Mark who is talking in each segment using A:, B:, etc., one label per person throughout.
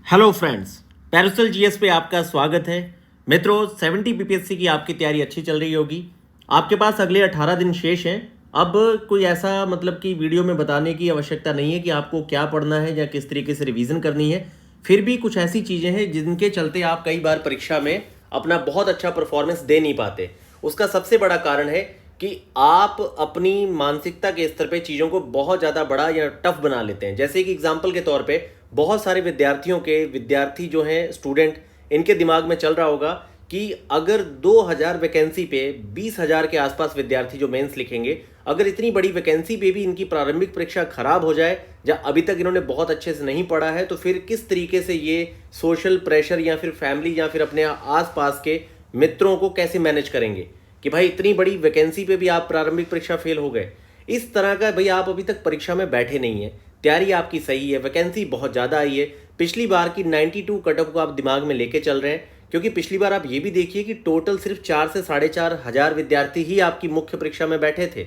A: Hello friends, Paracel GS पे आपका स्वागत है। मित्रों, 70 बीपीएससी की आपकी तैयारी अच्छी चल रही होगी। आपके पास अगले 18 दिन शेष हैं। अब कोई ऐसा मतलब कि वीडियो में बताने की आवश्यकता नहीं है कि आपको क्या पढ़ना है या किस तरीके से रिवीजन करनी है। फिर भी कुछ ऐसी चीज़ें हैं जिनके चलते आप कई बार परीक्षा में अपना बहुत अच्छा परफॉर्मेंस दे नहीं पाते। उसका सबसे बड़ा कारण है कि आप अपनी मानसिकता के स्तर पे चीज़ों को बहुत ज़्यादा बड़ा या टफ बना लेते हैं। जैसे कि एग्जाम्पल के तौर पे बहुत सारे विद्यार्थी जो हैं स्टूडेंट, इनके दिमाग में चल रहा होगा कि अगर 2000 वैकेंसी पे 20,000 के आसपास विद्यार्थी जो मेंस लिखेंगे, अगर इतनी बड़ी वैकेंसी पे भी इनकी प्रारंभिक परीक्षा खराब हो जाए या अभी तक इन्होंने बहुत अच्छे से नहीं पढ़ा है, तो फिर किस तरीके से ये सोशल प्रेशर या फिर फैमिली या फिर अपने आसपास के मित्रों को कैसे मैनेज करेंगे कि भाई इतनी बड़ी वैकेंसी पे भी आप प्रारंभिक परीक्षा फेल हो गए। इस तरह का भाई आप अभी तक परीक्षा में बैठे नहीं है, तैयारी आपकी सही है, वैकेंसी बहुत ज़्यादा आई है। पिछली बार की 92 कट ऑफ को आप दिमाग में लेके चल रहे हैं, क्योंकि पिछली बार आप ये भी देखिए कि टोटल सिर्फ 4 से 4,500 हजार विद्यार्थी ही आपकी मुख्य परीक्षा में बैठे थे।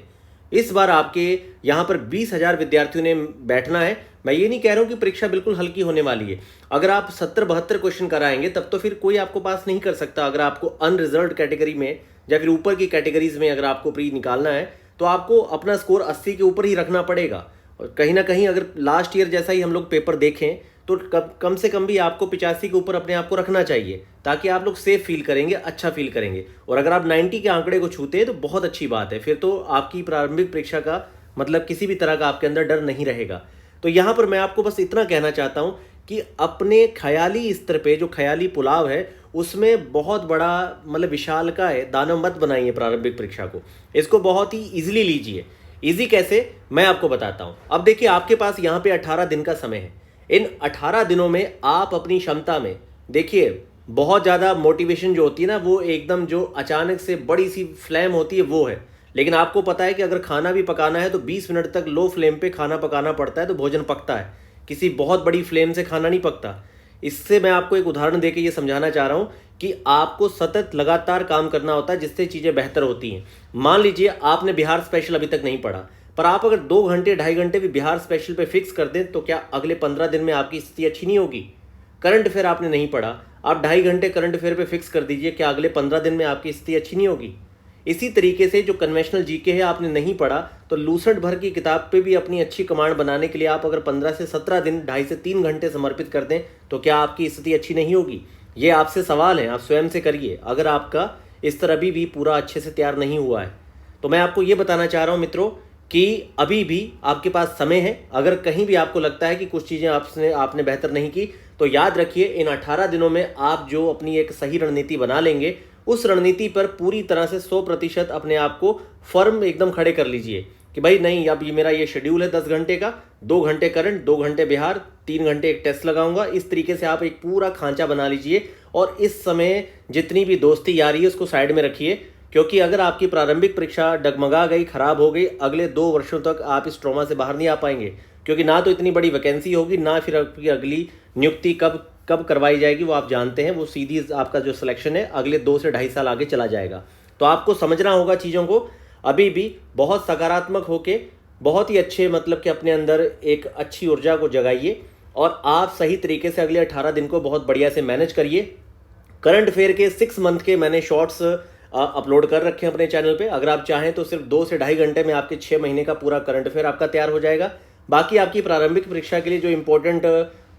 A: इस बार आपके यहाँ पर 20,000 विद्यार्थियों ने बैठना है। मैं ये नहीं कह रहा हूँ कि परीक्षा बिल्कुल हल्की होने वाली है। अगर आप 70-72 क्वेश्चन कराएंगे तब तो फिर कोई आपको पास नहीं कर सकता। अगर आपको अनरिजर्व्ड कैटेगरी में या फिर ऊपर की कैटेगरीज में अगर आपको प्री निकालना है तो आपको अपना स्कोर 80 के ऊपर ही रखना पड़ेगा। और कहीं ना कहीं अगर लास्ट ईयर जैसा ही हम लोग पेपर देखें तो कम से कम भी आपको 85 के ऊपर अपने आप को रखना चाहिए, ताकि आप लोग सेफ फील करेंगे, अच्छा फील करेंगे। और अगर आप 90 के आंकड़े को छूते हैं तो बहुत अच्छी बात है, फिर तो आपकी प्रारंभिक परीक्षा का मतलब किसी भी तरह का आपके अंदर डर नहीं रहेगा। तो यहाँ पर मैं आपको बस इतना कहना चाहता हूँ कि अपने ख्याली स्तर पे जो ख्याली पुलाव है उसमें बहुत बड़ा मतलब विशालका है, दानव मत बनाइए प्रारंभिक परीक्षा को। इसको बहुत ही ईजिली लीजिए। ईजी कैसे, मैं आपको बताता हूं। अब देखिए, आपके पास यहां पे 18 दिन का समय है। इन 18 दिनों में आप अपनी क्षमता में देखिए, बहुत ज़्यादा मोटिवेशन जो होती है ना, वो एकदम जो अचानक से बड़ी सी फ्लेम होती है वो है। लेकिन आपको पता है कि अगर खाना भी पकाना है तो 20 मिनट तक लो फ्लेम पे खाना पकाना पड़ता है तो भोजन पकता है। किसी बहुत बड़ी फ्लेम से खाना नहीं पकता। इससे मैं आपको एक उदाहरण देके ये समझाना चाह रहा हूँ कि आपको सतत लगातार काम करना होता है, जिससे चीज़ें बेहतर होती हैं। मान लीजिए आपने बिहार स्पेशल अभी तक नहीं पढ़ा, पर आप अगर 2 घंटे 2.5 घंटे भी बिहार स्पेशल पे फिक्स कर दें तो क्या अगले 15 दिन में आपकी स्थिति अच्छी नहीं होगी। करंट अफेयर आपने नहीं पढ़ा, आप 2.5 घंटे करंट अफेयर पे फिक्स कर दीजिए, क्या अगले 15 दिन में आपकी स्थिति अच्छी नहीं होगी। इसी तरीके से जो कन्वेंशनल जीके है आपने नहीं पढ़ा, तो लूसेंट भर की किताब पे भी अपनी अच्छी कमांड बनाने के लिए आप अगर 15 से 17 दिन 2.5 से 3 घंटे समर्पित कर दें तो क्या आपकी स्थिति अच्छी नहीं होगी। ये आपसे सवाल है, आप स्वयं से करिए अगर आपका इस तरह अभी भी पूरा अच्छे से तैयार नहीं हुआ है। तो मैं आपको ये बताना चाह रहा हूँ मित्रों कि अभी भी आपके पास समय है। अगर कहीं भी आपको लगता है कि कुछ चीज़ें आपने बेहतर नहीं की, तो याद रखिए इन 18 दिनों में आप जो अपनी एक सही रणनीति बना लेंगे, उस रणनीति पर पूरी तरह से 100% अपने आप को फर्म एकदम खड़े कर लीजिए कि भाई नहीं, अब ये मेरा ये शेड्यूल है 10 घंटे का, 2 घंटे करंट, 2 घंटे बिहार, 3 घंटे एक टेस्ट लगाऊंगा। इस तरीके से आप एक पूरा खांचा बना लीजिए और इस समय जितनी भी दोस्ती यारी है उसको साइड में रखिए, क्योंकि अगर आपकी प्रारंभिक परीक्षा डगमगा गई, खराब हो गई, अगले 2 वर्षों तक आप इस ट्रॉमा से बाहर नहीं आ पाएंगे। क्योंकि ना तो इतनी बड़ी वैकेंसी होगी, ना फिर आपकी अगली नियुक्ति कब करवाई जाएगी वो आप जानते हैं। वो सीधी आपका जो सिलेक्शन है अगले 2 से 2.5 साल आगे चला जाएगा। तो आपको समझना होगा चीज़ों को, अभी भी बहुत सकारात्मक होके बहुत ही अच्छे मतलब कि अपने अंदर एक अच्छी ऊर्जा को जगाइए और आप सही तरीके से अगले 18 दिन को बहुत बढ़िया से मैनेज करिए। करंट अफेयर के 6 मंथ के मैंने शॉर्ट्स अपलोड कर रखे हैं अपने चैनल पे। अगर आप चाहें तो सिर्फ 2 से 2.5 घंटे में आपके 6 महीने का पूरा करंट अफेयर आपका तैयार हो जाएगा। बाकी आपकी प्रारंभिक परीक्षा के लिए जो इंपॉर्टेंट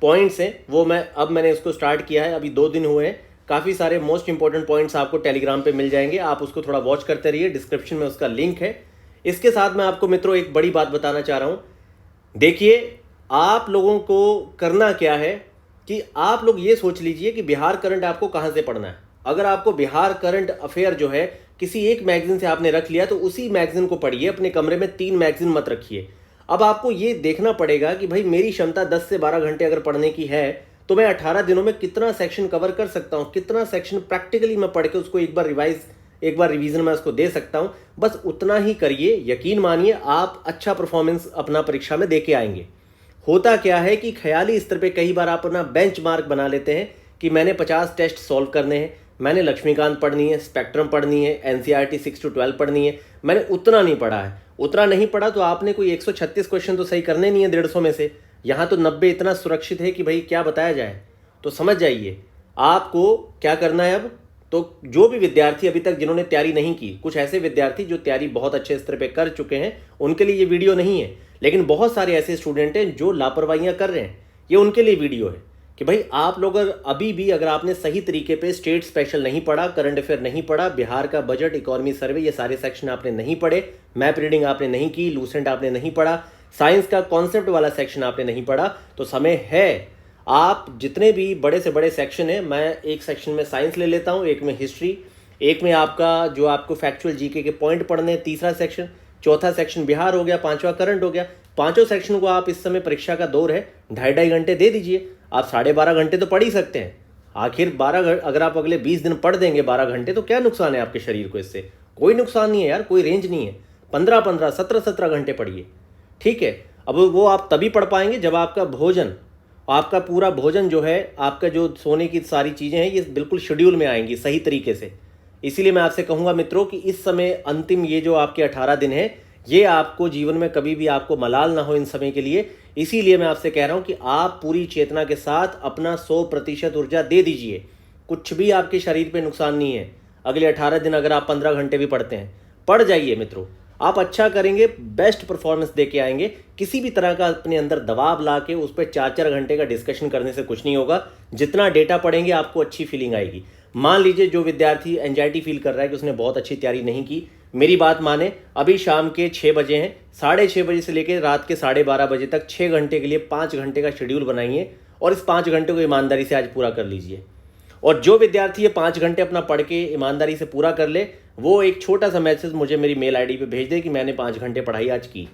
A: पॉइंट्स हैं वो मैंने इसको स्टार्ट किया है, अभी 2 दिन हुए हैं। काफ़ी सारे मोस्ट इंपॉर्टेंट पॉइंट्स आपको टेलीग्राम पे मिल जाएंगे, आप उसको थोड़ा वॉच करते रहिए, डिस्क्रिप्शन में उसका लिंक है। इसके साथ मैं आपको मित्रों एक बड़ी बात बताना चाह रहा हूँ। देखिए, आप लोगों को करना क्या है कि आप लोग ये सोच लीजिए कि बिहार करंट आपको कहाँ से पढ़ना है। अगर आपको बिहार करंट अफेयर जो है किसी एक मैगजीन से आपने रख लिया तो उसी मैगजीन को पढ़िए, अपने कमरे में 3 मैगजीन मत रखिए। अब आपको ये देखना पड़ेगा कि भाई मेरी क्षमता 10 से 12 घंटे अगर पढ़ने की है तो मैं 18 दिनों में कितना सेक्शन कवर कर सकता हूँ, कितना सेक्शन प्रैक्टिकली मैं पढ़ के उसको एक बार रिवीजन में उसको दे सकता हूँ। बस उतना ही करिए, यकीन मानिए आप अच्छा परफॉर्मेंस अपना परीक्षा में दे के आएंगे। होता क्या है कि ख्याली स्तर पे कई बार आप अपना बेंचमार्क बना लेते हैं कि मैंने 50 टेस्ट सॉल्व करने हैं, मैंने लक्ष्मीकांत पढ़नी है, स्पेक्ट्रम पढ़नी है, एनसीईआरटी 6 to 12 पढ़नी है, मैंने उतना नहीं पढ़ा है। उतना नहीं पढ़ा तो आपने कोई 136 क्वेश्चन तो सही करने नहीं है 150 में से। यहाँ तो 90 इतना सुरक्षित है कि भाई क्या बताया जाए। तो समझ जाइए आपको क्या करना है अब। तो जो भी विद्यार्थी अभी तक जिन्होंने तैयारी नहीं की, कुछ ऐसे विद्यार्थी जो तैयारी बहुत अच्छे स्तर पे कर चुके हैं, उनके लिए ये वीडियो नहीं है, लेकिन बहुत सारे ऐसे स्टूडेंट हैं जो लापरवाहियां कर रहे हैं, ये उनके लिए वीडियो है कि भाई आप लोग अभी भी अगर आपने सही तरीके पे स्टेट स्पेशल नहीं पढ़ा, करंट अफेयर नहीं पढ़ा, बिहार का बजट, इकोनॉमी सर्वे, ये सारे सेक्शन आपने नहीं पढ़े, मैप रीडिंग आपने नहीं की, लूसेंट आपने नहीं पढ़ा, साइंस का कॉन्सेप्ट वाला सेक्शन आपने नहीं पढ़ा, तो समय है आप जितने भी बड़े से बड़े सेक्शन है, मैं एक सेक्शन में साइंस ले लेता हूँ, एक में हिस्ट्री, एक में आपका जो आपको फैक्चुअल जीके के पॉइंट पढ़ने, तीसरा सेक्शन, चौथा सेक्शन बिहार हो गया, पांचवा करंट हो गया, पांचों सेक्शन को आप इस समय परीक्षा का दौर है 2.5 घंटे दे दीजिए। आप 12.5 घंटे तो पढ़ ही सकते हैं। आखिर 12 अगर आप अगले 20 दिन पढ़ देंगे 12 घंटे, तो क्या नुकसान है आपके शरीर को? इससे कोई नुकसान नहीं है यार, कोई रेंज नहीं है। 15-15, 17-17 घंटे पढ़िए, ठीक है। अब वो आप तभी पढ़ पाएंगे जब आपका भोजन, आपका पूरा भोजन जो है, आपका जो सोने की सारी चीज़ें हैं, ये बिल्कुल शेड्यूल में आएंगी सही तरीके से। इसीलिए मैं आपसे कहूँगा मित्रों कि इस समय अंतिम ये जो आपके 18 दिन है, ये आपको जीवन में कभी भी आपको मलाल ना हो इन समय के लिए। इसीलिए मैं आपसे कह रहा हूँ कि आप पूरी चेतना के साथ अपना 100% ऊर्जा दे दीजिए। कुछ भी आपके शरीर पे नुकसान नहीं है। अगले 18 दिन अगर आप 15 घंटे भी पढ़ते हैं, पढ़ जाइए मित्रों, आप अच्छा करेंगे, बेस्ट परफॉर्मेंस दे के आएंगे। किसी भी तरह का अपने अंदर दबाव ला के उस पर 4-4 घंटे का डिस्कशन करने से कुछ नहीं होगा। जितना डेटा पढ़ेंगे आपको अच्छी फीलिंग आएगी। मान लीजिए जो विद्यार्थी एंजाइटी फील कर रहा है कि उसने बहुत अच्छी तैयारी नहीं की, मेरी बात माने, अभी शाम के 6 बजे हैं, 6:30 बजे से लेकर रात के 12:30 बजे तक 6 घंटे के लिए 5 घंटे का शेड्यूल बनाइए और इस 5 घंटे को ईमानदारी से आज पूरा कर लीजिए। और जो विद्यार्थी ये 5 घंटे अपना पढ़ के ईमानदारी से पूरा कर ले, वो एक छोटा सा मैसेज मुझे मेरी मेल आईडी पे भेज दे कि मैंने 5 घंटे पढ़ाई आज की,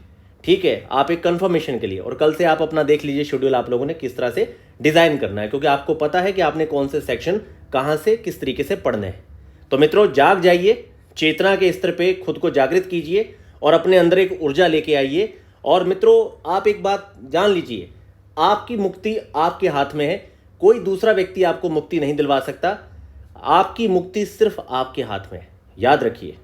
A: ठीक है, आप एक कंफर्मेशन के लिए। और कल से आप अपना देख लीजिए शेड्यूल आप लोगों ने किस तरह से डिज़ाइन करना है, क्योंकि आपको पता है कि आपने कौन से सेक्शन कहाँ से किस तरीके से पढ़ने हैं। तो मित्रों जाग जाइए, चेतना के स्तर पे खुद को जागृत कीजिए और अपने अंदर एक ऊर्जा लेके आइए। और मित्रों आप एक बात जान लीजिए, आपकी मुक्ति आपके हाथ में है। कोई दूसरा व्यक्ति आपको मुक्ति नहीं दिलवा सकता। आपकी मुक्ति सिर्फ आपके हाथ में है, याद रखिए।